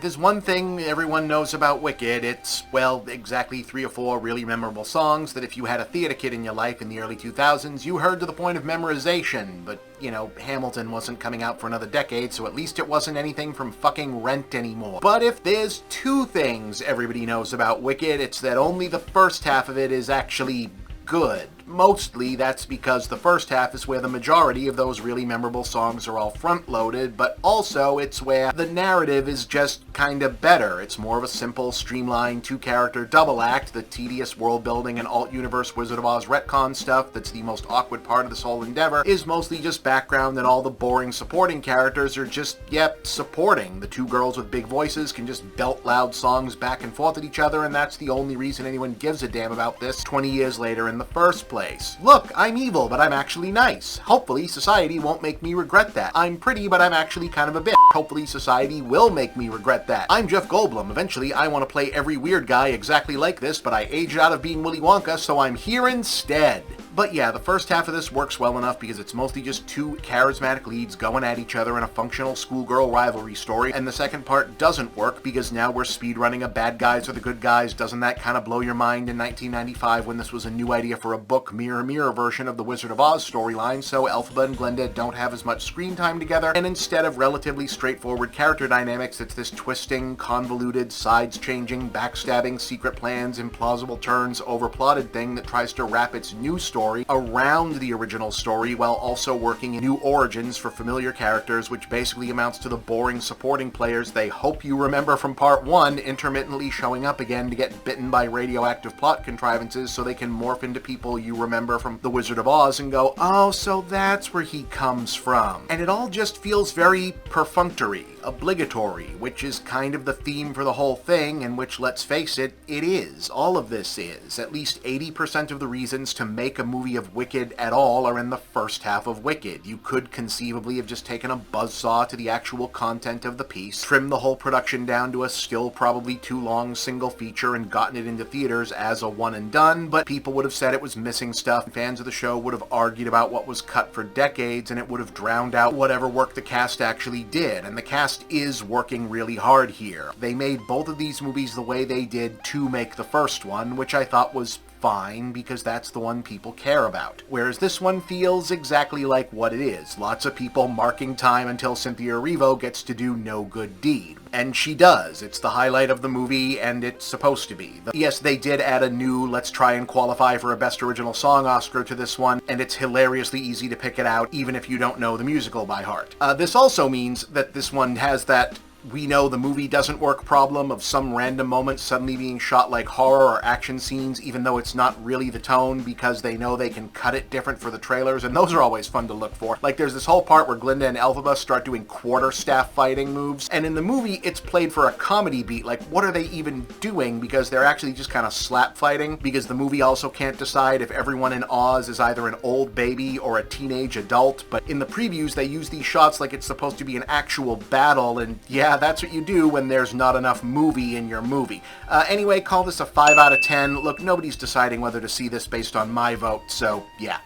there's one thing everyone knows about Wicked, it's, well, exactly 3 or 4 really memorable songs that if you had a theater kid in your life in the early 2000s, you heard to the point of memorization. But, you know, Hamilton wasn't coming out for another decade, so at least it wasn't anything from fucking Rent anymore. But if there's 2 things everybody knows about Wicked, it's that only the first half of it is actually good. Mostly that's because the first half is where the majority of those really memorable songs are all front-loaded, but also it's where the narrative is just kinda better. It's more of a simple, streamlined, 2-character double act. The tedious world-building and alt-universe Wizard of Oz retcon stuff that's the most awkward part of this whole endeavor is mostly just background, and all the boring supporting characters are just, yep, supporting. The 2 girls with big voices can just belt loud songs back and forth at each other, and that's the only reason anyone gives a damn about this 20 years later in the first place. Look, I'm evil, but I'm actually nice. Hopefully, society won't make me regret that. I'm pretty, but I'm actually kind of a bitch. Hopefully, society will make me regret that. I'm Jeff Goldblum. Eventually, I want to play every weird guy exactly like this, but I aged out of being Willy Wonka, so I'm here instead. But yeah, the first half of this works well enough because it's mostly just 2 charismatic leads going at each other in a functional schoolgirl rivalry story, and the second part doesn't work because now we're speedrunning a bad guys or the good guys. Doesn't that kind of blow your mind in 1995 when this was a new idea for a book mirror version of the Wizard of Oz storyline? So Elphaba and Glinda don't have as much screen time together, and instead of relatively straightforward character dynamics, it's this twisting, convoluted, sides-changing, backstabbing, secret plans, implausible turns, overplotted thing that tries to wrap its new story around the original story while also working in new origins for familiar characters, which basically amounts to the boring supporting players they hope you remember from part 1 intermittently showing up again to get bitten by radioactive plot contrivances so they can morph into people you remember from The Wizard of Oz and go, oh, so that's where he comes from. And it all just feels very perfunctory, obligatory, which is kind of the theme for the whole thing, and which, let's face it, it is. All of this is. At least 80% of the reasons to make a movie of Wicked at all are in the first half of Wicked. You could conceivably have just taken a buzzsaw to the actual content of the piece, trimmed the whole production down to a still probably too long single feature, and gotten it into theaters as a one and done, but people would have said it was missing stuff, and fans of the show would have argued about what was cut for decades, and it would have drowned out whatever work the cast actually did, and the cast is working really hard here. They made both of these movies the way they did to make the first one, which I thought was fine because that's the one people care about. Whereas this one feels exactly like what it is. Lots of people marking time until Cynthia Erivo gets to do no good deed. And she does. It's the highlight of the movie, and it's supposed to be. Yes, they did add a new let's try and qualify for a Best Original Song Oscar to this one, and it's hilariously easy to pick it out even if you don't know the musical by heart. This also means that this one has that we know the movie doesn't work problem of some random moment suddenly being shot like horror or action scenes, even though it's not really the tone, because they know they can cut it different for the trailers, and those are always fun to look for. Like, there's this whole part where Glinda and Elphaba start doing quarterstaff fighting moves, and in the movie it's played for a comedy beat. Like, what are they even doing? Because they're actually just kind of slap fighting, because the movie also can't decide if everyone in Oz is either an old baby or a teenage adult, but in the previews they use these shots like it's supposed to be an actual battle, and yeah, that's what you do when there's not enough movie in your movie. Anyway, call this a 5 out of 10. Look, nobody's deciding whether to see this based on my vote, so yeah.